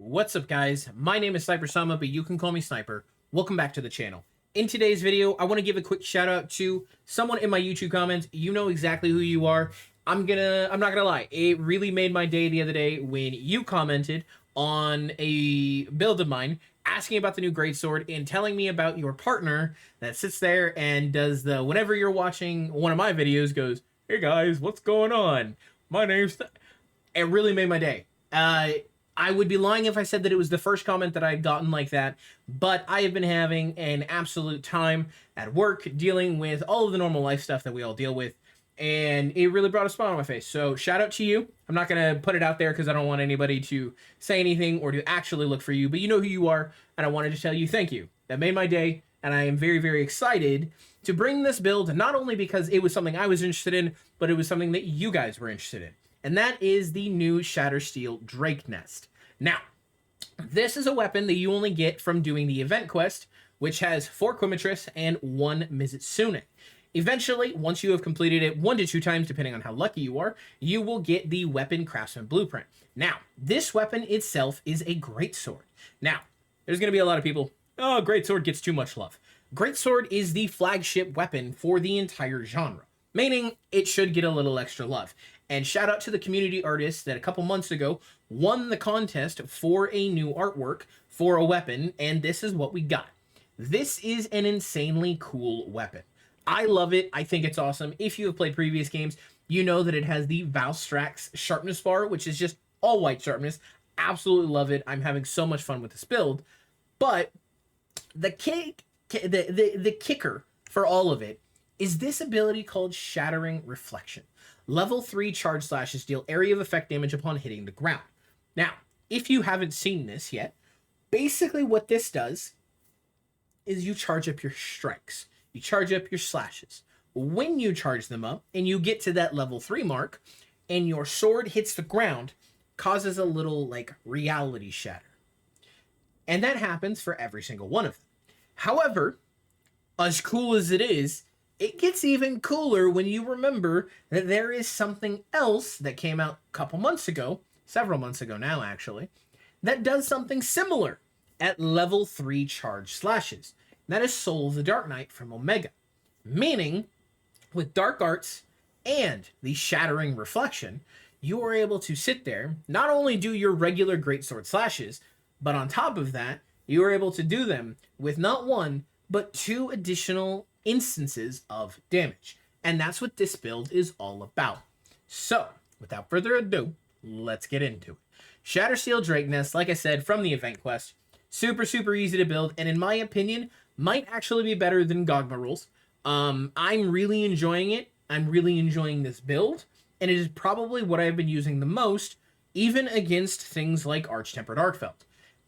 What's up, guys? My name is SnyperSama, but you can call me Sniper. Welcome back to the channel. In today's video, I want to give a quick shout out to someone in my YouTube comments. You know exactly who you are. I'm not gonna lie, it really made my day the other day when you commented on a build of mine asking about the new Greatsword and telling me about your partner that sits there and does the, whenever you're watching one of my videos, goes, "Hey guys, what's going on? My name's..." It really made my day. I would be lying if I said that it was the first comment that I had gotten like that, but I have been having an absolute time at work dealing with all of the normal life stuff that we all deal with, and it really brought a smile on my face. So shout out to you. I'm not going to put it out there because I don't want anybody to say anything or to actually look for you, but you know who you are, and I wanted to tell you thank you. That made my day, and I am very, very excited to bring this build, not only because it was something I was interested in, but it was something that you guys were interested in. And that is the new Shatterseal Drake Nest. Now, this is a weapon that you only get from doing the event quest, which has 4 Quimitrus and 1 Mizitsune. Eventually, once you have completed it 1 to 2 times, depending on how lucky you are, you will get the Weapon Craftsman Blueprint. Now, this weapon itself is a greatsword. Now, there's going to be a lot of people, "Oh, greatsword gets too much love." Greatsword is the flagship weapon for the entire genre, meaning it should get a little extra love. And shout out to the community artists that a couple months ago won the contest for a new artwork for a weapon, and this is what we got. This is an insanely cool weapon. I love it. I think it's awesome. If you have played previous games, you know that it has the Valstrax sharpness bar, which is just all white sharpness. Absolutely love it. I'm having so much fun with this build. But the kicker for all of it is this ability called Shattering Reflection. Level 3 charge slashes deal area of effect damage upon hitting the ground. Now, if you haven't seen this yet, basically what this does is you charge up your strikes. You charge up your slashes. When you charge them up and you get to that level 3 mark and your sword hits the ground, causes a little like reality shatter. And that happens for every single one of them. However, as cool as it is, it gets even cooler when you remember that there is something else that came out a couple months ago, several months ago now actually, that does something similar at level 3 charge slashes. That is Soul of the Dark Knight from Omega. Meaning, with Dark Arts and the Shattering Reflection, you are able to sit there, not only do your regular greatsword slashes, but on top of that, you are able to do them with not 1, but 2 additional instances of damage. And that's what this build is all about. So, without further ado, let's get into it. Shatterseal Drake Nest, like I said, from the event quest, super easy to build, and in my opinion, might actually be better than Gogmazios. I'm really enjoying it. I'm really enjoying this build, and it is probably what I've been using the most, even against things like Arch-Tempered Arkfeld.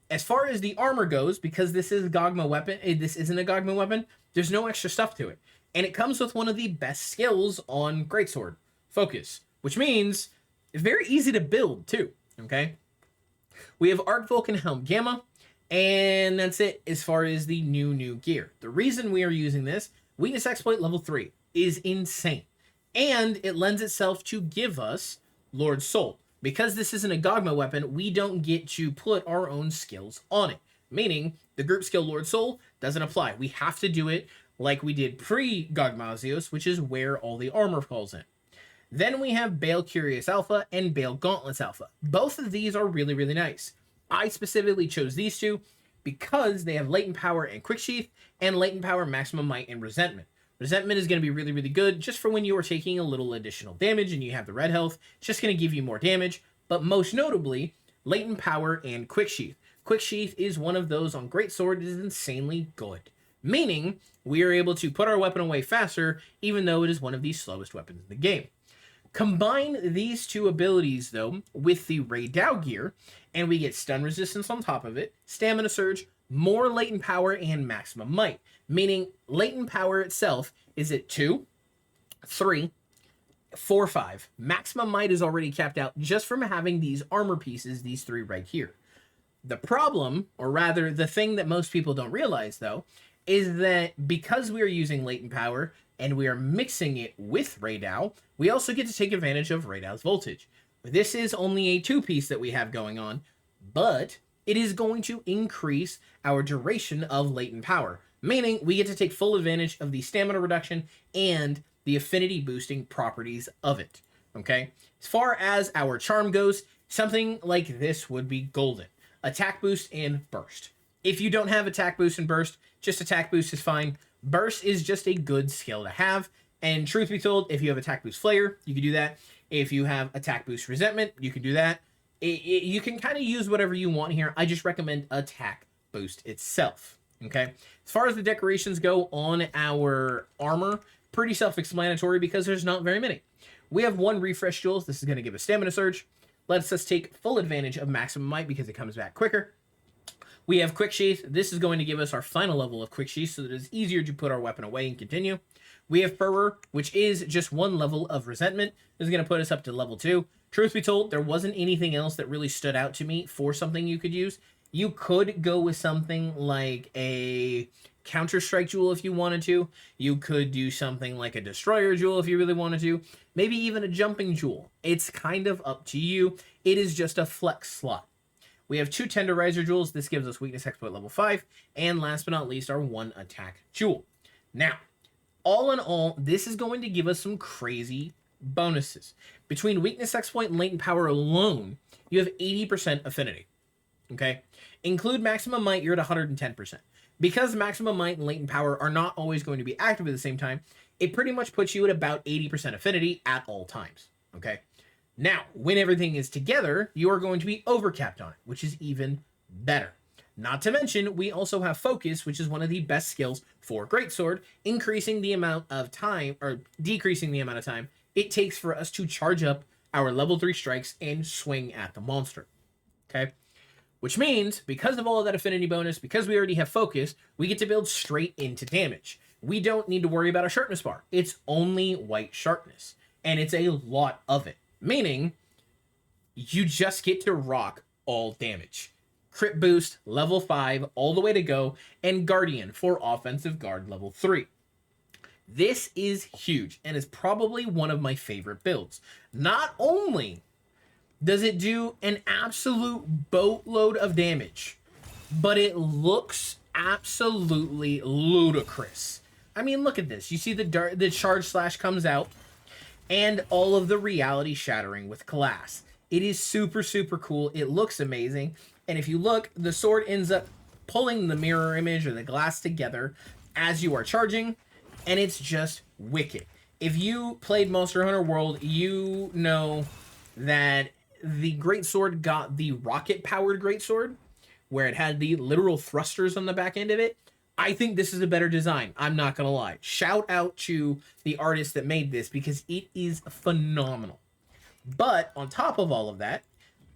As far as the armor goes, because this is Gogma weapon, this isn't a Gogma weapon, there's no extra stuff to it. And it comes with one of the best skills on Greatsword, Focus, which means it's very easy to build too, okay? We have Arc Vulcan Helm Gamma, and that's it as far as the new gear. The reason we are using this, Weakness Exploit level 3, is insane. And it lends itself to give us Lord Soul. Because this isn't a Gogma weapon, we don't get to put our own skills on it. Meaning, the group skill Lord Soul doesn't apply. We have to do it like we did pre-Gogmazios, which is where all the armor falls in. Then we have Bale Curious Alpha and Bale Gauntlets Alpha. Both of these are really nice. I specifically chose these two because they have Latent Power and Quick Sheath, and Latent Power, Maximum Might, and Resentment. Resentment is going to be really good just for when you are taking a little additional damage and you have the red health. It's just going to give you more damage, but most notably, Latent Power and Quick Sheath. Quick Sheath is one of those on Greatsword that is insanely good, meaning we are able to put our weapon away faster, even though it is one of the slowest weapons in the game. Combine these two abilities, though, with the Raidao gear, and we get stun resistance on top of it, stamina surge, more latent power, and maximum might. Meaning, latent power itself is at 2, 3, 4, 5. Maximum might is already capped out just from having these armor pieces, these 3 right here. The problem, or rather the thing that most people don't realize, though, is that because we are using latent power and we are mixing it with Raidao, we also get to take advantage of Raidao's voltage. This is only a 2-piece that we have going on, but it is going to increase our duration of latent power, meaning we get to take full advantage of the stamina reduction and the affinity boosting properties of it. Okay, as far as our charm goes, something like this would be golden. Attack boost and burst. If you don't have attack boost and burst, just attack boost is fine. Burst is just a good skill to have. And truth be told, if you have attack boost flare, you can do that. If you have attack boost resentment, you can do that. You can kind of use whatever you want here. I just recommend attack boost itself. Okay. As far as the decorations go on our armor, pretty self-explanatory because there's not very many. We have 1 refresh jewels. This is going to give a stamina surge. Lets us take full advantage of maximum might because it comes back quicker. We have quick sheath. This is going to give us our final level of quick sheath so that it's easier to put our weapon away and continue. We have Furrer, which is just 1 level of resentment. This is going to put us up to level 2. Truth be told, there wasn't anything else that really stood out to me for something you could use. You could go with something like a Counter-Strike jewel if you wanted to. You could do something like a Destroyer jewel if you really wanted to. Maybe even a Jumping jewel. It's kind of up to you. It is just a flex slot. We have 2 Tenderizer jewels. This gives us weakness exploit level 5. And last but not least, our 1 attack jewel. Now, all in all, this is going to give us some crazy bonuses. Between weakness exploit and latent power alone, you have 80% affinity. Okay? Include maximum might, you're at 110%. Because maximum might and latent power are not always going to be active at the same time, it pretty much puts you at about 80% affinity at all times. Okay? Now, when everything is together, you are going to be overcapped on it, which is even better. Not to mention, we also have focus, which is one of the best skills for Greatsword, increasing the amount of time, or decreasing the amount of time it takes for us to charge up our level 3 strikes and swing at the monster. Okay? Which means, because of all of that affinity bonus, because we already have focus, we get to build straight into damage. We don't need to worry about a sharpness bar. It's only white sharpness. And it's a lot of it. Meaning, you just get to rock all damage. Crit boost, level 5, all the way to go, and Guardian for offensive guard level 3. This is huge, and is probably one of my favorite builds. Not only does it do an absolute boatload of damage, but it looks absolutely ludicrous. I mean, look at this. You see the charge slash comes out, and all of the reality shattering with class. It is super, super cool. It looks amazing. And if you look, the sword ends up pulling the mirror image or the glass together as you are charging, and it's just wicked. If you played Monster Hunter World, you know that the Greatsword got the rocket-powered Greatsword, where it had the literal thrusters on the back end of it. I think this is a better design. I'm not going to lie. Shout out to the artist that made this because it is phenomenal. But on top of all of that,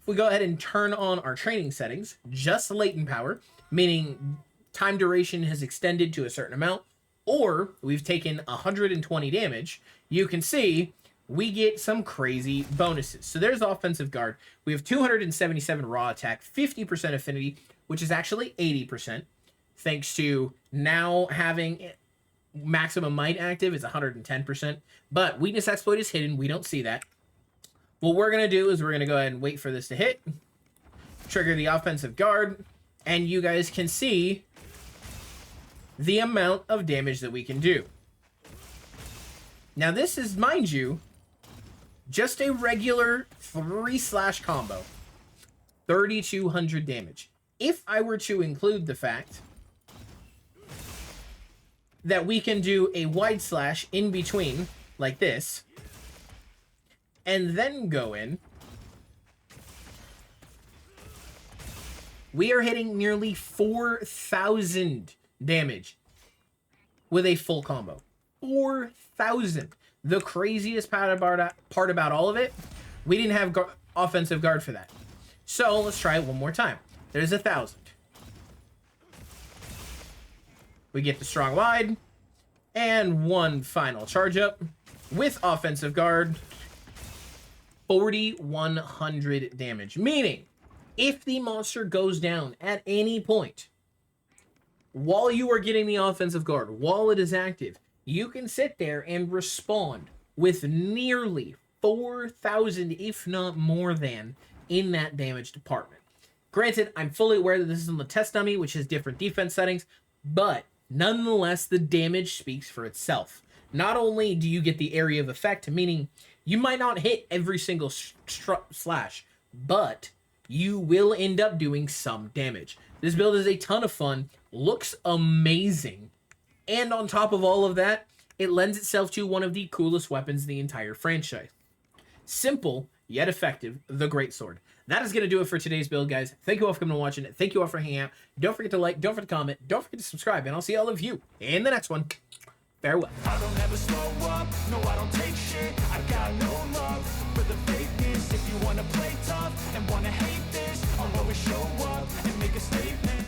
if we go ahead and turn on our training settings, just latent power, meaning time duration has extended to a certain amount, or we've taken 120 damage, you can see we get some crazy bonuses. So there's offensive guard. We have 277 raw attack, 50% affinity, which is actually 80%. Thanks to now having maximum might active, it's 110%. But weakness exploit is hidden. We don't see that. What we're going to do is we're going to go ahead and wait for this to hit. Trigger the offensive guard. And you guys can see the amount of damage that we can do. Now this is, mind you, just a regular 3-slash combo. 3,200 damage. If I were to include the fact that we can do a wide slash in between, like this, and then go in, we are hitting nearly 4,000 damage with a full combo. 4,000. The craziest part about all of it, we didn't have offensive guard for that. So let's try it one more time. There's 1,000. We get the strong wide, and one final charge up with offensive guard. 4,100 damage. Meaning, if the monster goes down at any point, while you are getting the offensive guard, while it is active, you can sit there and respond with nearly 4,000, if not more than, in that damage department. Granted, I'm fully aware that this is on the test dummy, which has different defense settings, but nonetheless, the damage speaks for itself. Not only do you get the area of effect, meaning you might not hit every single slash, but you will end up doing some damage. This build is a ton of fun, looks amazing, and on top of all of that, it lends itself to one of the coolest weapons in the entire franchise. Simple, yet effective, the Greatsword. That is going to do it for today's build, guys. Thank you all for coming and watching it. Thank you all for hanging out. Don't forget to like, don't forget to comment, don't forget to subscribe, and I'll see all of you in the next one. Farewell. I don't ever slow up, no I don't take shit. I got no love for the fakeness. If you wanna play tough and wanna hate this, I'll always show up and make a statement.